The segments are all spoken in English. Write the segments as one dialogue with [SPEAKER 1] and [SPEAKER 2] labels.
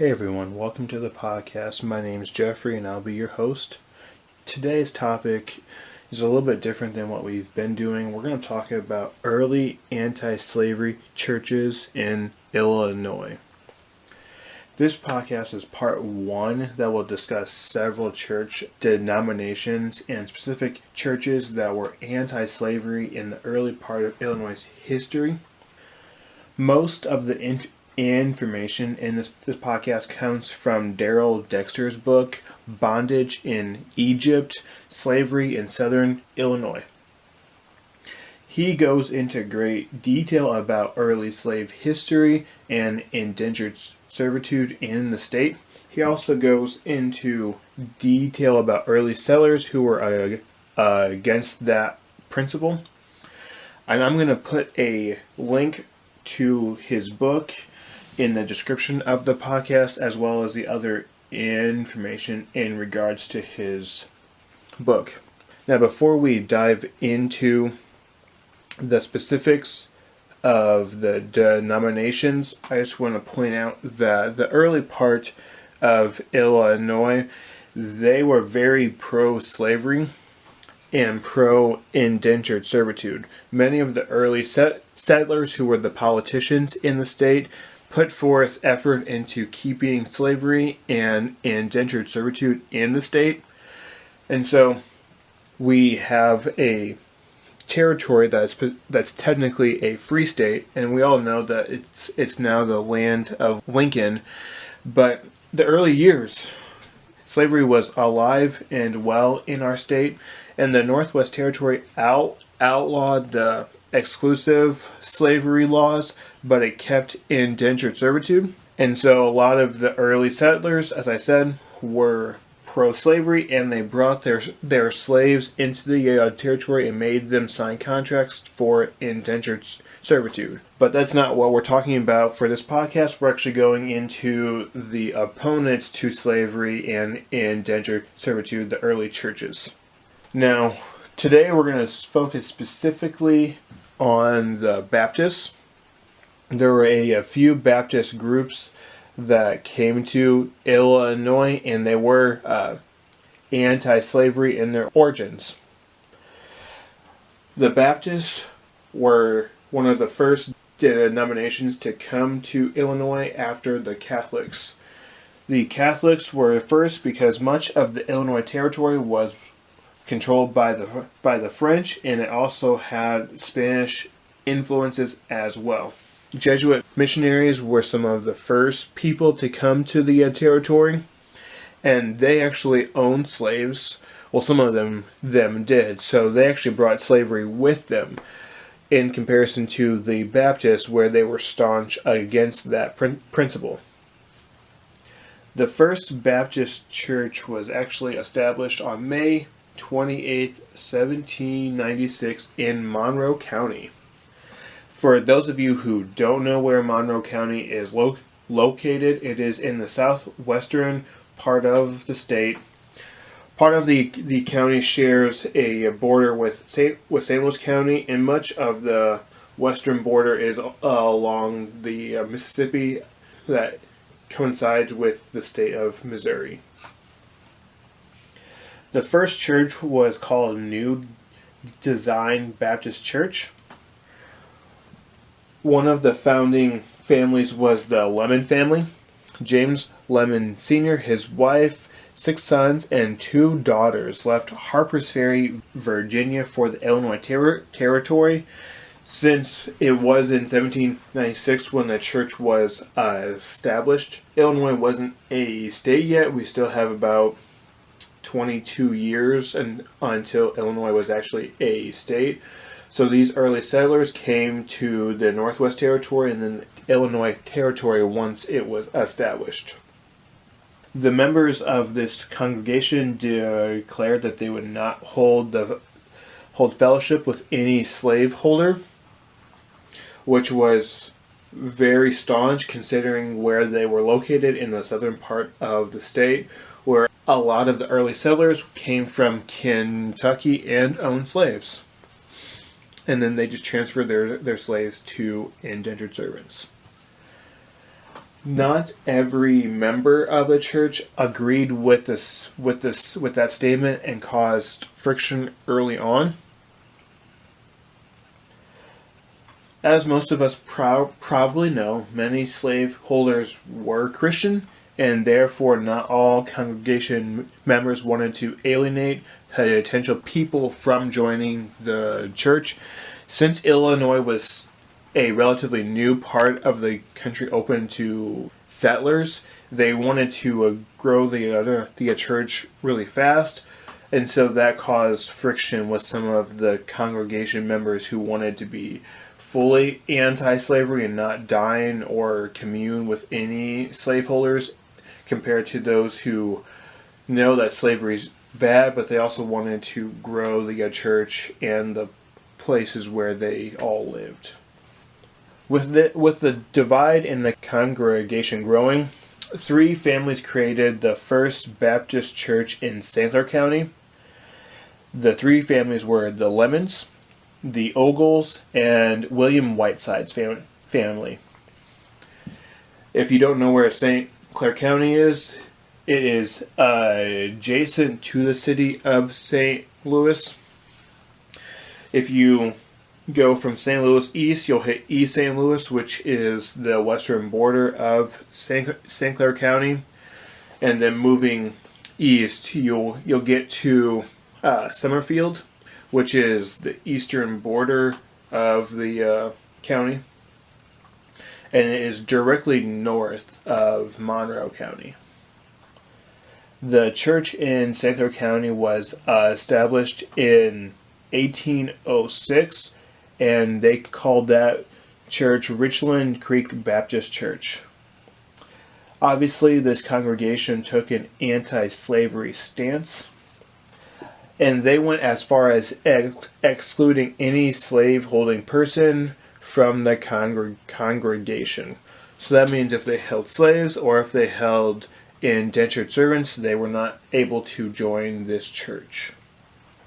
[SPEAKER 1] Hey everyone, welcome to the podcast. My name is Jeffrey and I'll be your host. Today's topic is a little bit different than what we've been doing. We're going to talk about early anti-slavery churches in Illinois. This podcast is part one that will discuss several church denominations and specific churches that were anti-slavery in the early part of Illinois' history. Most of the information in this podcast comes from Darrel Dexter's book, Bondage in Egypt, Slavery in Southern Illinois. He goes into great detail about early slave history and indentured servitude in the state. He also goes into detail about early settlers who were against that principle. And I'm going to put a link to his book in the description of the podcast, as well as the other information in regards to his book. Now, before we dive into the specifics of the denominations, I just want to point out that the early part of Illinois, they were very pro-slavery and pro-indentured servitude. Many of the early settlers, who were the politicians in the state, put forth effort into keeping slavery and indentured servitude in the state. And so we have a territory that's technically a free state, and we all know that it's now the land of Lincoln. But the early years, slavery was alive and well in our state, and the Northwest Territory outlawed the exclusive slavery laws, but it kept indentured servitude. And so a lot of the early settlers, as I said, were pro-slavery, and they brought their slaves into the territory and made them sign contracts for indentured servitude. But that's not what we're talking about for this podcast. We're actually going into the opponents to slavery and indentured servitude, the early churches. Now, today we're going to focus specifically on the Baptists. There were a few Baptist groups that came to Illinois, and they were anti-slavery in their origins. The Baptists were one of the first denominations to come to Illinois after the Catholics. The Catholics were first because much of the Illinois territory was controlled by the French, and it also had Spanish influences as well. Jesuit missionaries were some of the first people to come to the territory, and they actually owned slaves. Well, some of them did, so they actually brought slavery with them, in comparison to the Baptists, where they were staunch against that principle. The First Baptist Church was actually established on May 28th, 1796 in Monroe County. For those of you who don't know where Monroe County is located, it is in the southwestern part of the state. Part of the county shares a border with St. Louis County, and much of the western border is along the Mississippi that coincides with the state of Missouri. The first church was called New Design Baptist Church. One of the founding families was the Lemon family. James Lemon Sr., his wife, 6 sons, and 2 daughters left Harpers Ferry, Virginia for the Illinois territory. Since it was in 1796 when the church was established, Illinois wasn't a state yet. We still have about 22 years until Illinois was actually a state. So these early settlers came to the Northwest Territory and then the Illinois Territory once it was established. The members of this congregation declared that they would not hold fellowship with any slaveholder, which was very staunch considering where they were located in the southern part of the state, where a lot of the early settlers came from Kentucky and owned slaves. And then they just transferred their slaves to indentured servants. Not every member of the church agreed with that statement and caused friction early on. As most of us probably know, many slaveholders were Christian, and therefore not all congregation members wanted to alienate potential people from joining the church. Since Illinois was a relatively new part of the country open to settlers, they wanted to grow the church really fast, and so that caused friction with some of the congregation members who wanted to be fully anti-slavery and not dine or commune with any slaveholders, compared to those who know that slavery is bad, but they also wanted to grow the church and the places where they all lived. With the divide in the congregation growing, 3 families created the first Baptist church in St. Clair County. The 3 families were the Lemons, the Ogles, and William Whiteside's family. If you don't know where St. Clair County is, it is adjacent to the city of St. Louis. If you go from St. Louis east, you'll hit East St. Louis, which is the western border of St. Clair County, and then moving east, you'll get to Summerfield, which is the eastern border of the county, and it is directly north of Monroe County. The church in St. Clair County was established in 1806, and they called that church Richland Creek Baptist Church. Obviously, this congregation took an anti-slavery stance, and they went as far as excluding any slave-holding person from the congregation. So that means if they held slaves or if they held indentured servants, they were not able to join this church.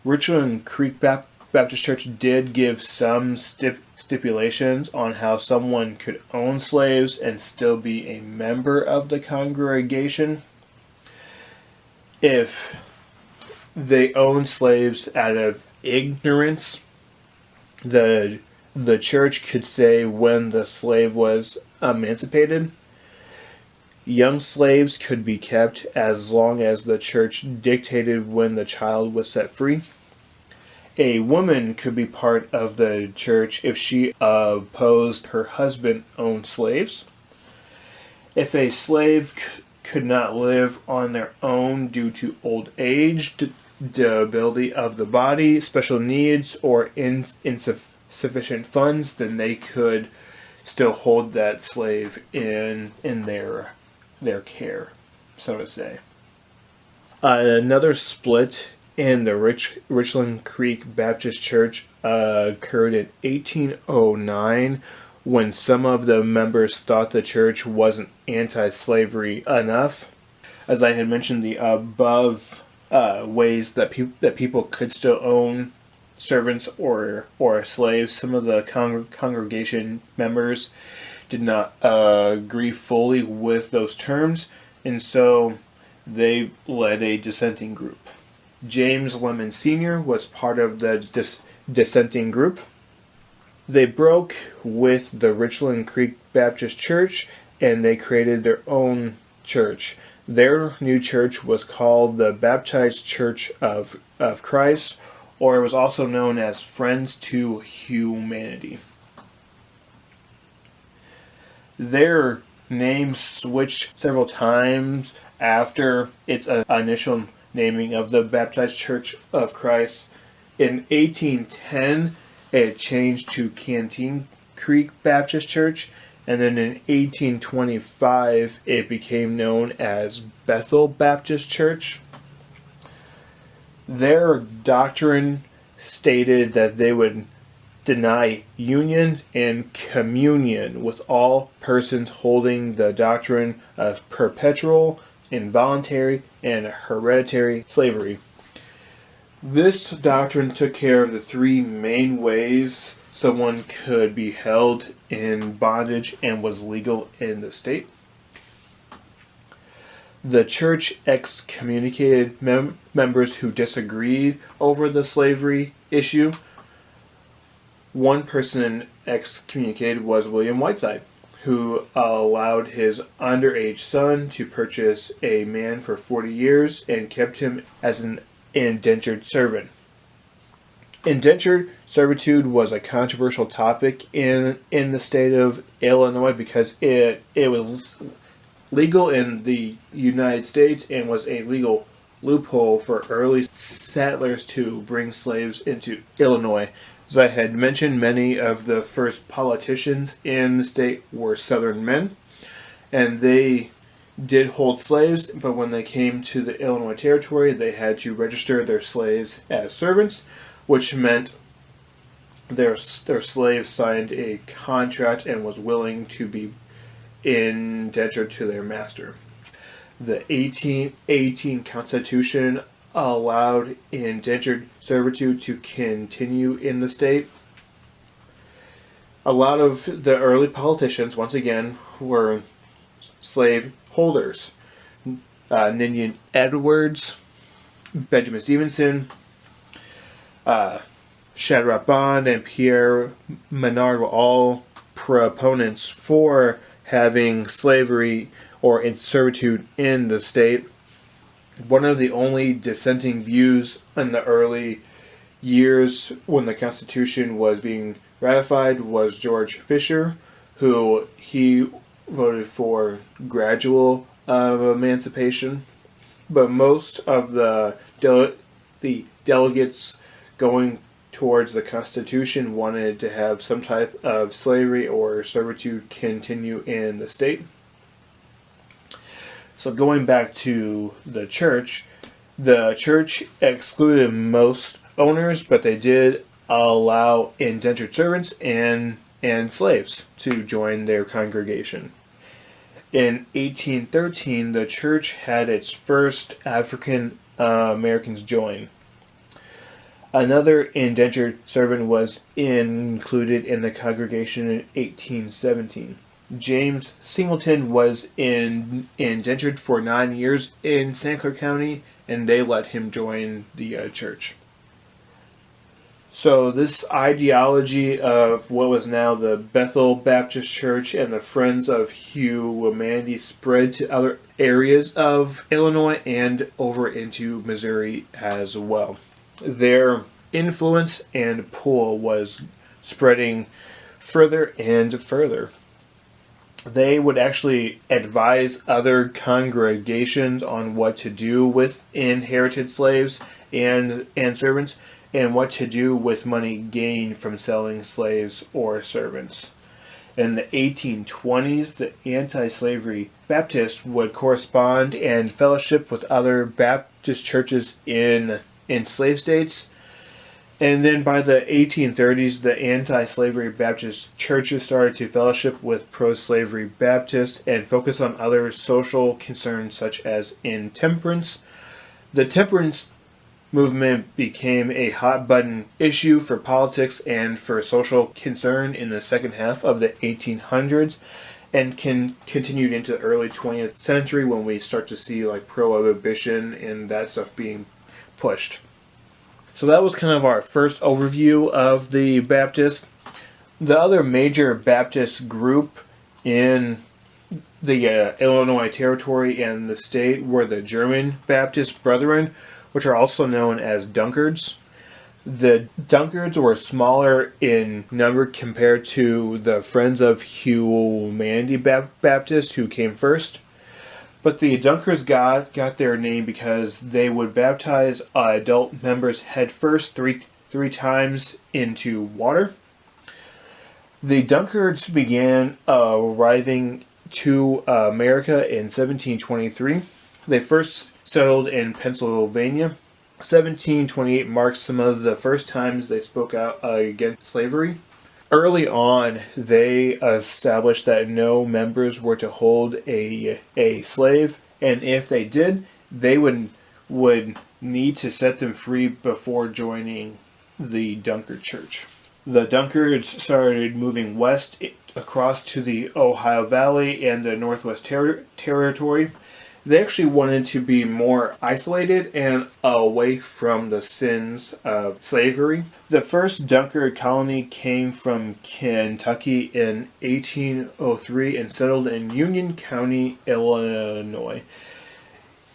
[SPEAKER 1] Richland Creek Baptist Church did give some stipulations on how someone could own slaves and still be a member of the congregation. If they owned slaves out of ignorance, the church could say when the slave was emancipated. Young slaves could be kept as long as the church dictated when the child was set free. A woman could be part of the church if she opposed her husband owned slaves. If a slave could not live on their own due to old age, debility of the body, special needs, or insufficient funds, then they could still hold that slave in their care, so to say. Another split in the Richland Creek Baptist Church occurred in 1809 when some of the members thought the church wasn't anti-slavery enough. As I had mentioned, the above ways that people could still own servants or slaves, some of the congregation members did not agree fully with those terms, and so they led a dissenting group. James Lemon Sr. was part of the dissenting group. They broke with the Richland Creek Baptist Church, and they created their own church. Their new church was called the Baptized Church of Christ, or it was also known as Friends to Humanity. Their name switched several times after its initial naming of the Baptized Church of Christ. In 1810, it changed to Canteen Creek Baptist Church, and then in 1825, it became known as Bethel Baptist Church. Their doctrine stated that they would deny union and communion with all persons holding the doctrine of perpetual, involuntary, and hereditary slavery. This doctrine took care of the 3 main ways someone could be held in bondage and was legal in the state. The church excommunicated members who disagreed over the slavery issue. One person excommunicated was William Whiteside, who allowed his underage son to purchase a man for 40 years and kept him as an indentured servant. Indentured servitude was a controversial topic in the state of Illinois because it was legal in the United States and was a legal loophole for early settlers to bring slaves into Illinois. As I had mentioned, many of the first politicians in the state were Southern men, and they did hold slaves, but when they came to the Illinois Territory, they had to register their slaves as servants, which meant their slave signed a contract and was willing to be indentured to their master. The 1818 Constitution allowed indentured servitude to continue in the state. A lot of the early politicians, once again, were slave holders. Ninian Edwards, Benjamin Stephenson, Shadrach Bond, and Pierre Menard were all proponents for having slavery or in servitude in the state. One of the only dissenting views in the early years when the Constitution was being ratified was George Fisher, who he voted for gradual emancipation. But most of the delegates going towards the Constitution wanted to have some type of slavery or servitude continue in the state. So going back to the church excluded most owners, but they did allow indentured servants and slaves to join their congregation. In 1813, the church had its first African Americans join. Another indentured servant was included in the congregation in 1817. James Singleton was indentured for 9 years in St. Clair County, and they let him join the church. So this ideology of what was now the Bethel Baptist Church and the Friends of Humanity spread to other areas of Illinois and over into Missouri as well. Their influence and pull was spreading further and further. They would actually advise other congregations on what to do with inherited slaves and servants, and what to do with money gained from selling slaves or servants. In the 1820s, the anti-slavery Baptists would correspond and fellowship with other Baptist churches in slave states. And then by the 1830s, the anti-slavery Baptist churches started to fellowship with pro-slavery Baptists and focus on other social concerns such as intemperance. The temperance movement became a hot-button issue for politics and for social concern in the second half of the 1800s, and continued into the early 20th century when we start to see like prohibition and that stuff being pushed. So that was kind of our first overview of the Baptist. The other major Baptist group in the Illinois Territory and the state were the German Baptist Brethren, which are also known as Dunkards. The Dunkards were smaller in number compared to the Friends of Humanity Baptists who came first. But the Dunkards got their name because they would baptize adult members head first three times into water. The Dunkards began arriving to America in 1723. They first settled in Pennsylvania. 1728 marks some of the first times they spoke out against slavery. Early on, they established that no members were to hold a slave, and if they did, they would need to set them free before joining the Dunkard Church. The Dunkards started moving west across to the Ohio Valley and the Northwest Territory. They actually wanted to be more isolated and away from the sins of slavery. The first Dunkard colony came from Kentucky in 1803 and settled in Union County, Illinois.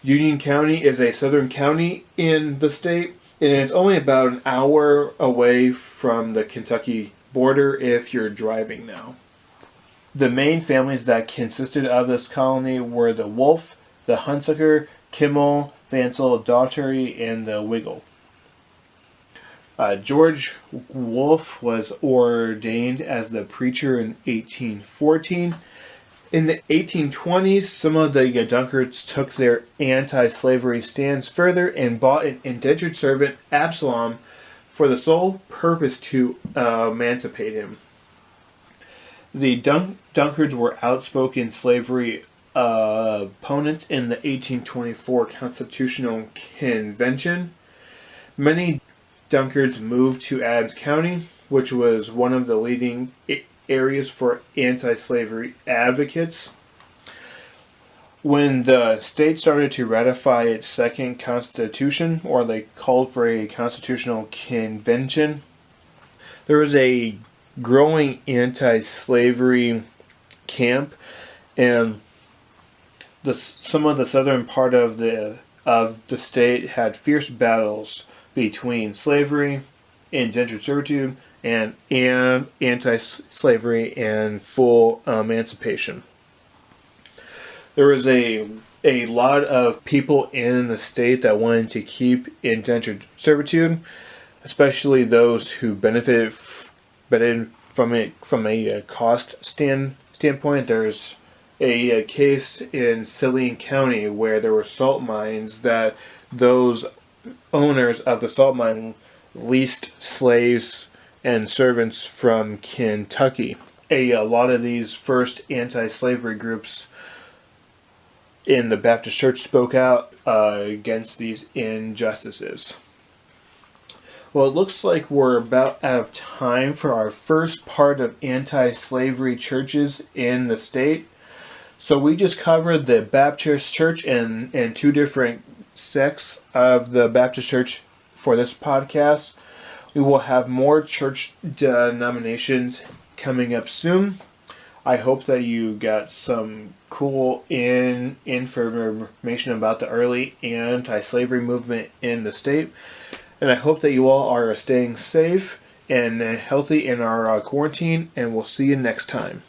[SPEAKER 1] Union County is a southern county in the state, and it's only about an hour away from the Kentucky border if you're driving now. The main families that consisted of this colony were the Wolf, the Hunsaker, Kimmel, Vansel, Daugherty, and the Wiggle. George Wolfe was ordained as the preacher in 1814. In the 1820s, some of the Dunkards took their anti-slavery stands further and bought an indentured servant, Absalom, for the sole purpose to emancipate him. The Dunkards were outspoken slavery opponents in the 1824 Constitutional Convention. Many Dunkards moved to Adams County, which was one of the leading areas for anti-slavery advocates. When the state started to ratify its second constitution, or they called for a constitutional convention, there was a growing anti-slavery camp, and some of the southern part of the state had fierce battles between slavery, indentured servitude, and anti-slavery and full emancipation. There was a lot of people in the state that wanted to keep indentured servitude, especially those who benefited from it from a cost standpoint. There's a case in Saline County where there were salt mines that those owners of the salt mine leased slaves and servants from Kentucky. A lot of these first anti-slavery groups in the Baptist Church spoke out against these injustices. Well, it looks like we're about out of time for our first part of anti-slavery churches in the state. So we just covered the Baptist Church and two different sects of the Baptist Church for this podcast. We will have more church denominations coming up soon. I hope that you got some cool information about the early anti-slavery movement in the state. And I hope that you all are staying safe and healthy in our quarantine, and we'll see you next time.